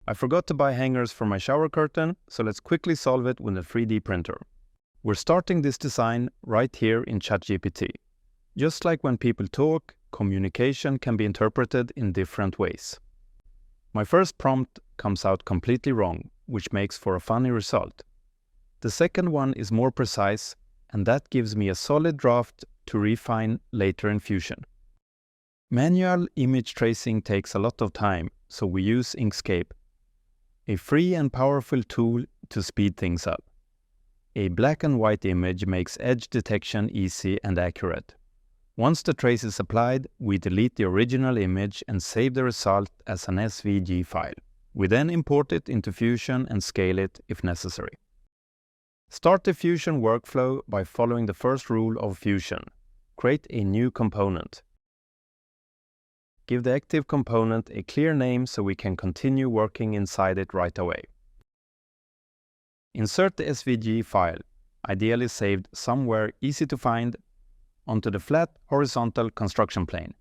I forgot to buy hangers for my shower curtain, so let's quickly solve it with a 3D printer. We're starting this design right here in ChatGPT. Just like when people talk, communication can be interpreted in different ways. My first prompt comes out completely wrong, which makes for a funny result. The second one is more precise, and that gives me a solid draft to refine later in Fusion. Manual image tracing takes a lot of time, so we use Inkscape, a free and powerful tool to speed things up. A black and white image makes edge detection easy and accurate. Once the trace is applied, we delete the original image and save the result as an SVG file. We then import it into Fusion and scale it if necessary. Start the Fusion workflow by following the first rule of Fusion. Create a new component. Give the active component a clear name so we can continue working inside it right away. Insert the SVG file, ideally saved somewhere easy to find, onto the flat horizontal construction plane.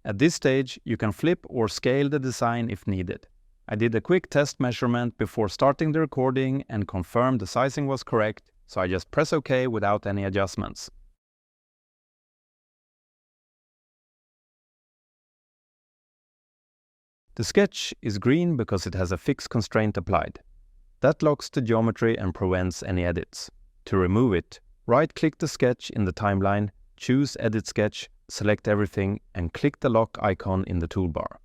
At this stage, you can flip or scale the design if needed. I did a quick test measurement before starting the recording and confirmed the sizing was correct, so I just press OK without any adjustments. The sketch is green because it has a fixed constraint applied. That locks the geometry and prevents any edits. To remove it, right-click the sketch in the timeline, choose Edit Sketch, select everything, and click the lock icon in the toolbar.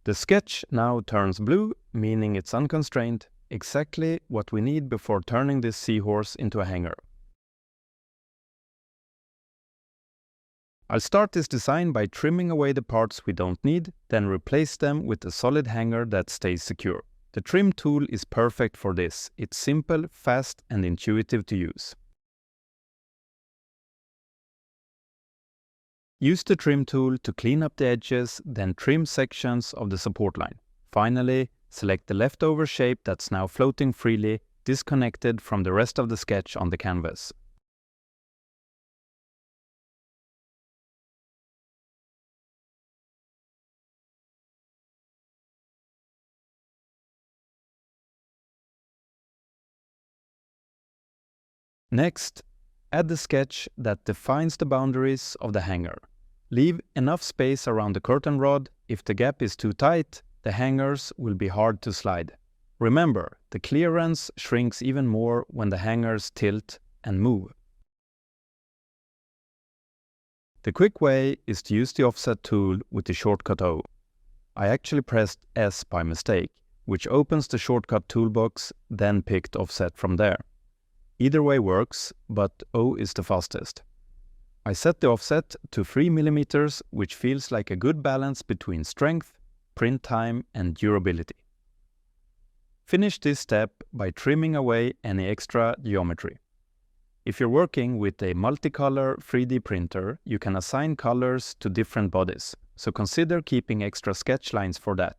The sketch now turns blue, meaning it's unconstrained, exactly what we need before turning this seahorse into a hanger. I'll start this design by trimming away the parts we don't need, then replace them with a solid hanger that stays secure. The trim tool is perfect for this. It's simple, fast, and intuitive to use. Use the trim tool to clean up the edges, then trim sections of the support line. Finally, select the leftover shape that's now floating freely, disconnected from the rest of the sketch on the canvas. Next, add the sketch that defines the boundaries of the hanger. Leave enough space around the curtain rod. If the gap is too tight, the hangers will be hard to slide. Remember, the clearance shrinks even more when the hangers tilt and move. The quick way is to use the offset tool with the shortcut O. I actually pressed S by mistake, which opens the shortcut toolbox, then picked offset from there. Either way works, but O is the fastest. I set the offset to 3 mm, which feels like a good balance between strength, print time, and durability. Finish this step by trimming away any extra geometry. If you're working with a multicolor 3D printer, you can assign colors to different bodies, so consider keeping extra sketch lines for that.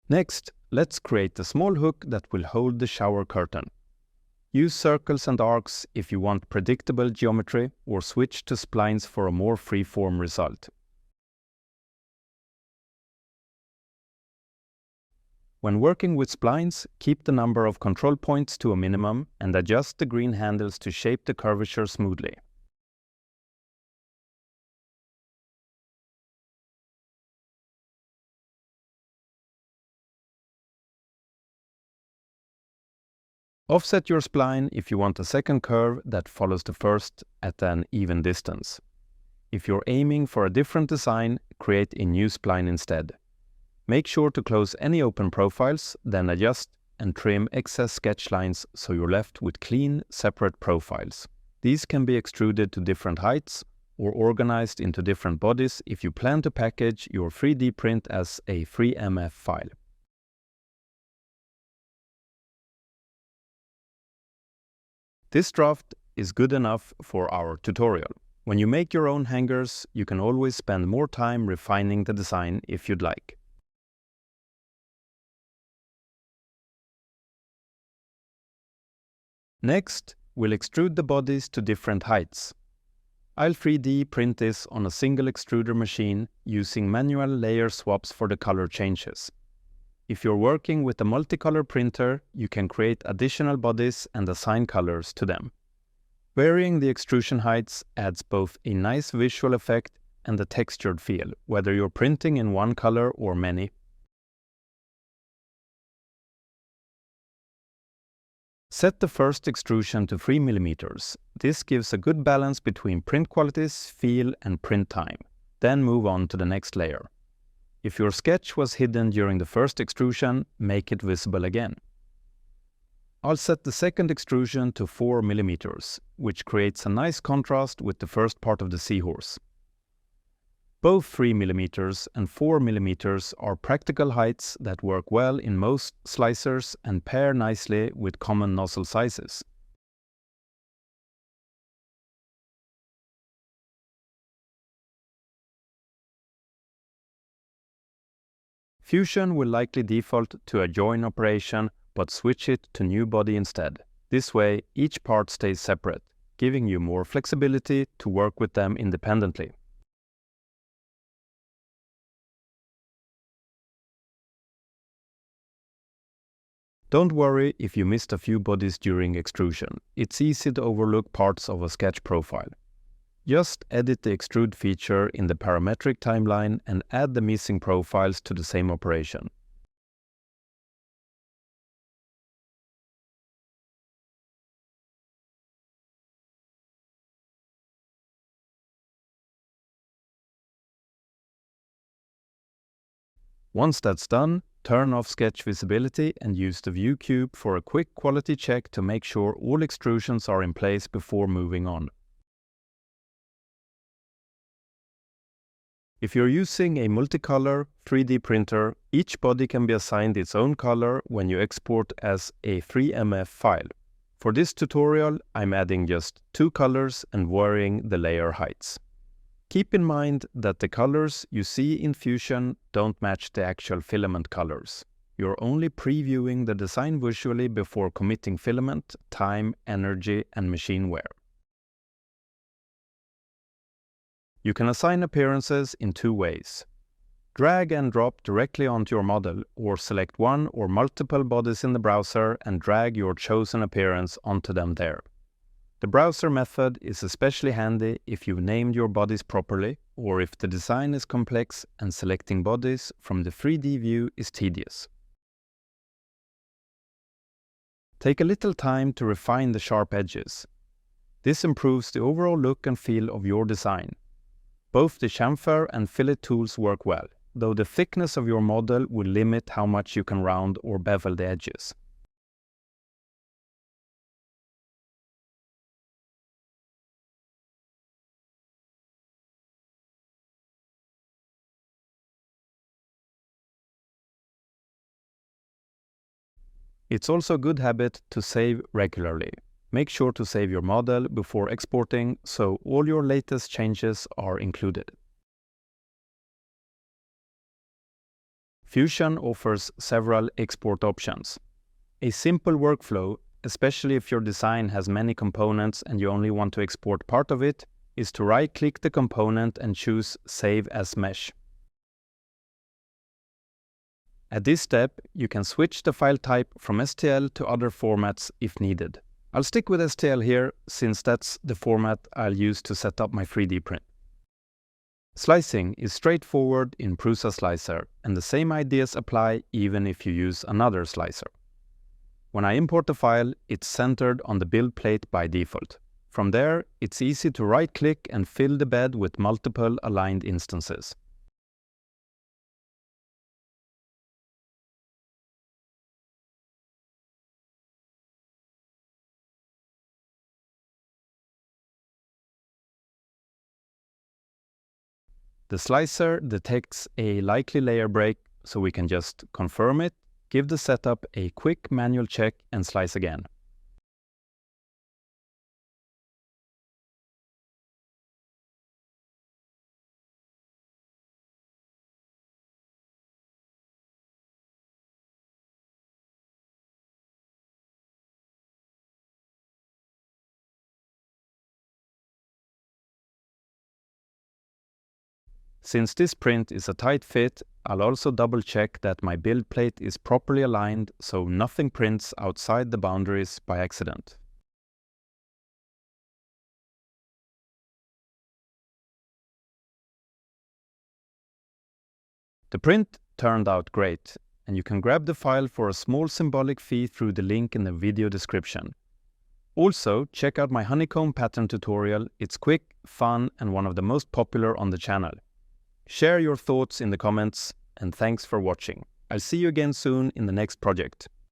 Next, let's create a small hook that will hold the shower curtain. Use circles and arcs if you want predictable geometry, or switch to splines for a more free-form result. When working with splines, keep the number of control points to a minimum and adjust the green handles to shape the curvature smoothly. Offset your spline if you want a second curve that follows the first at an even distance. If you're aiming for a different design, create a new spline instead. Make sure to close any open profiles, then adjust and trim excess sketch lines so you're left with clean, separate profiles. These can be extruded to different heights or organized into different bodies if you plan to package your 3D print as a FreeMF file. This draft is good enough for our tutorial. When you make your own hangers, you can always spend more time refining the design if you'd like. Next, we'll extrude the bodies to different heights. I'll 3D print this on a single extruder machine using manual layer swaps for the color changes. If you're working with a multicolor printer, you can create additional bodies and assign colors to them. Varying the extrusion heights adds both a nice visual effect and a textured feel, whether you're printing in one color or many. Set the first extrusion to 3 mm. This gives a good balance between print qualities, feel and print time. Then move on to the next layer. If your sketch was hidden during the first extrusion, make it visible again. I'll set the second extrusion to 4 mm, which creates a nice contrast with the first part of the Seahorse. Both 3 mm and 4 mm are practical heights that work well in most slicers and pair nicely with common nozzle sizes. Fusion will likely default to a join operation, but switch it to new body instead. This way, each part stays separate, giving you more flexibility to work with them independently. Don't worry if you missed a few bodies during extrusion. It's easy to overlook parts of a sketch profile. Just edit the extrude feature in the parametric timeline and add the missing profiles to the same operation. Once that's done, turn off sketch visibility and use the view cube for a quick quality check to make sure all extrusions are in place before moving on. If you're using a multicolor 3D printer, each body can be assigned its own color when you export as a 3MF file. For this tutorial, I'm adding just 2 colors and varying the layer heights. Keep in mind that the colors you see in Fusion don't match the actual filament colors. You're only previewing the design visually before committing filament, time, energy, and machine wear. You can assign appearances in 2 ways. Drag and drop directly onto your model, or select one or multiple bodies in the browser and drag your chosen appearance onto them there. The browser method is especially handy if you've named your bodies properly, or if the design is complex and selecting bodies from the 3D view is tedious. Take a little time to refine the sharp edges. This improves the overall look and feel of your design. Both the chamfer and fillet tools work well, though the thickness of your model will limit how much you can round or bevel the edges. It's also a good habit to save regularly. Make sure to save your model before exporting so all your latest changes are included. Fusion offers several export options. A simple workflow, especially if your design has many components and you only want to export part of it, is to right-click the component and choose Save as Mesh. At this step, you can switch the file type from STL to other formats if needed. I'll stick with STL here, since that's the format I'll use to set up my 3D print. Slicing is straightforward in PrusaSlicer, and the same ideas apply even if you use another slicer. When I import the file, it's centered on the build plate by default. From there, it's easy to right-click and fill the bed with multiple aligned instances. The slicer detects a likely layer break, so we can just confirm it, give the setup a quick manual check and slice again. Since this print is a tight fit, I'll also double check that my build plate is properly aligned so nothing prints outside the boundaries by accident. The print turned out great, and you can grab the file for a small symbolic fee through the link in the video description. Also, check out my honeycomb pattern tutorial. It's quick, fun, and one of the most popular on the channel. Share your thoughts in the comments, and thanks for watching. I'll see you again soon in the next project.